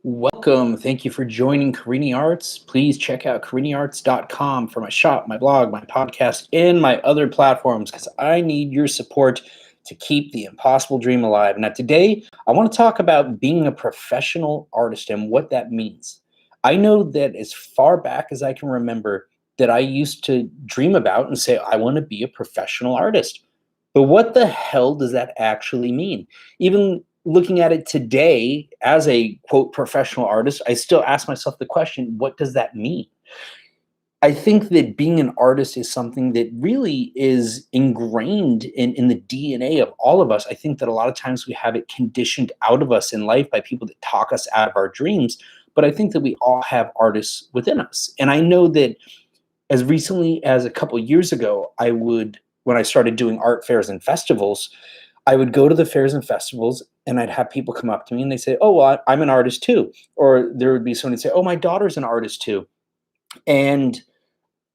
Welcome. Thank you for joining Carini Arts. Please check out cariniarts.com for my shop, my blog, my podcast, and my other platforms because I need your support to keep the impossible dream alive. Now, today, I want to talk about being a professional artist and what that means. I know that as far back as I can remember, that I used to dream about and say, I want to be a professional artist. But what the hell does that actually mean? Even looking at it today as a quote professional artist, I still ask myself the question, what does that mean? I think that being an artist is something that really is ingrained in the DNA of all of us. I think that a lot of times we have it conditioned out of us in life by people that talk us out of our dreams. But I think that we all have artists within us. And I know that as recently as a couple years ago, when I started doing art fairs and festivals, I would go to the fairs and festivals and I'd have people come up to me and they say, "Oh, well, I'm an artist too." Or there would be someone who'd say, "Oh, my daughter's an artist too." And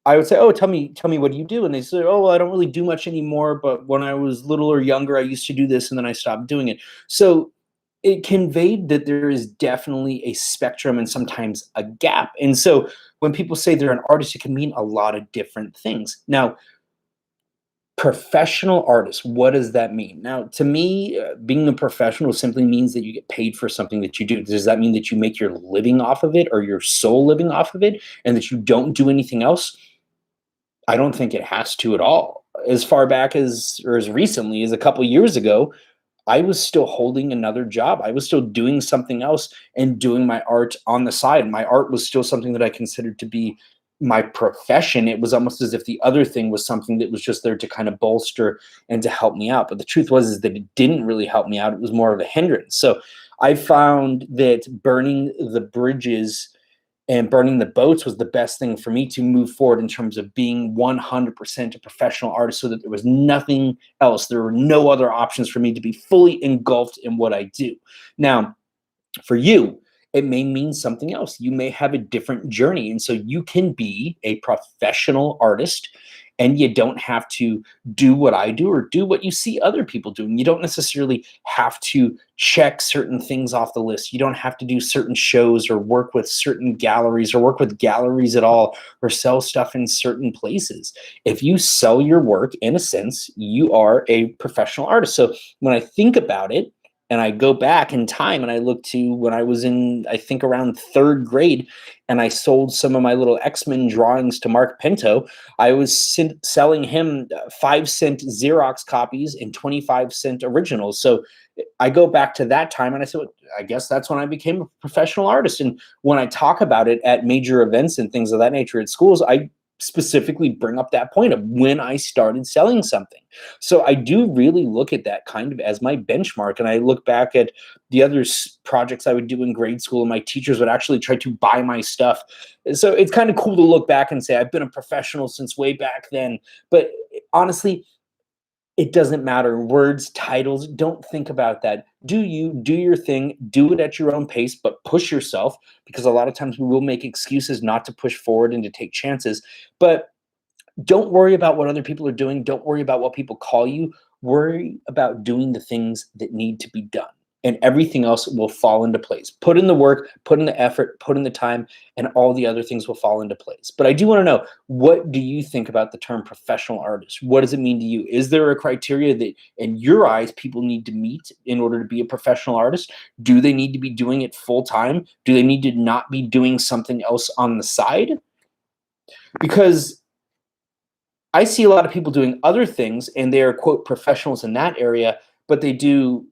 I would say, "Oh, tell me what do you do?" And they say, "Oh, well, I don't really do much anymore, but when I was little or younger, I used to do this and then I stopped doing it." So it conveyed that there is definitely a spectrum and sometimes a gap. And so when people say they're an artist, it can mean a lot of different things. Now, professional artist, what does that mean? Now, to me, being a professional simply means that you get paid for something that you do. Does that mean that you make your living off of it or your sole living off of it and that you don't do anything else? I don't think it has to at all. As far back as, or as recently as a couple years ago, I was still holding another job. I was still doing something else and doing my art on the side. My art was still something that I considered to be my profession. It was almost as if the other thing was something that was just there to kind of bolster and to help me out. But the truth was is that it didn't really help me out. It was more of a hindrance. So I found that burning the bridges and burning the boats was the best thing for me to move forward in terms of being 100% a professional artist so that there was nothing else. There were no other options for me to be fully engulfed in what I do. Now, for you, it may mean something else. You may have a different journey. And so you can be a professional artist and you don't have to do what I do or do what you see other people doing. You don't necessarily have to check certain things off the list. You don't have to do certain shows or work with certain galleries or work with galleries at all or sell stuff in certain places. If you sell your work, in a sense, you are a professional artist. So when I think about it, and I go back in time and I look to when I was in, I think around third grade, and I sold some of my little X-Men drawings to Mark Pinto. I was selling him 5-cent Xerox copies and 25-cent originals. So I go back to that time and I said, well, I guess that's when I became a professional artist. And when I talk about it at major events and things of that nature at schools, I specifically bring up that point of when I started selling something. So I do really look at that kind of as my benchmark. And I look back at the other projects I would do in grade school, and my teachers would actually try to buy my stuff. So it's kind of cool to look back and say, I've been a professional since way back then. But honestly, it doesn't matter. Words, titles, don't think about that. Do you, do your thing, do it at your own pace, but push yourself, because a lot of times we will make excuses not to push forward and to take chances. But don't worry about what other people are doing. Don't worry about what people call you. Worry about doing the things that need to be done. And everything else will fall into place. Put in the work, put in the effort, put in the time, and all the other things will fall into place. But I do want to know, what do you think about the term professional artist? What does it mean to you? Is there a criteria that in your eyes people need to meet in order to be a professional artist? Do they need to be doing it full time? Do they need to not be doing something else on the side? Because I see a lot of people doing other things and they're quote professionals in that area, but they do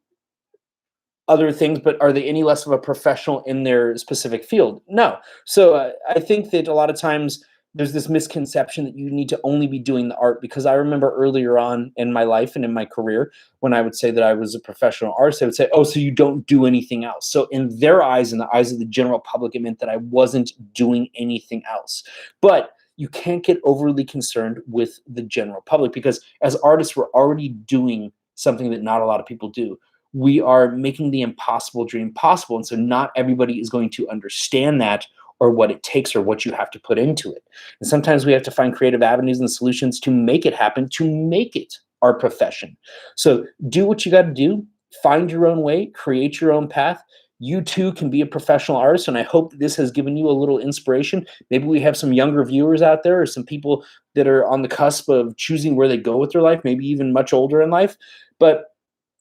other things, but are they any less of a professional in their specific field? No. So I think that a lot of times there's this misconception that you need to only be doing the art, because I remember earlier on in my life and in my career, when I would say that I was a professional artist, they would say, oh, so you don't do anything else. So in their eyes, in the eyes of the general public, it meant that I wasn't doing anything else. But you can't get overly concerned with the general public, because as artists, we're already doing something that not a lot of people do. We are making the impossible dream possible. And so not everybody is going to understand that or what it takes or what you have to put into it. And sometimes we have to find creative avenues and solutions to make it happen, to make it our profession. So do what you got to do, find your own way, create your own path. You too can be a professional artist. And I hope that this has given you a little inspiration. Maybe we have some younger viewers out there or some people that are on the cusp of choosing where they go with their life, maybe even much older in life. But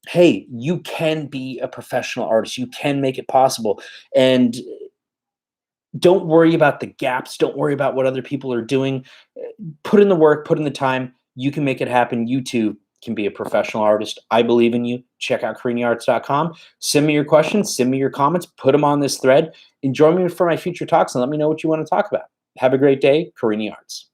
hey, you can be a professional artist. You can make it possible. And don't worry about the gaps. Don't worry about what other people are doing. Put in the work, put in the time. You can make it happen. You too can be a professional artist. I believe in you. Check out CariniArts.com. Send me your questions, send me your comments, put them on this thread, and join me for my future talks and let me know what you want to talk about. Have a great day. Carini Arts.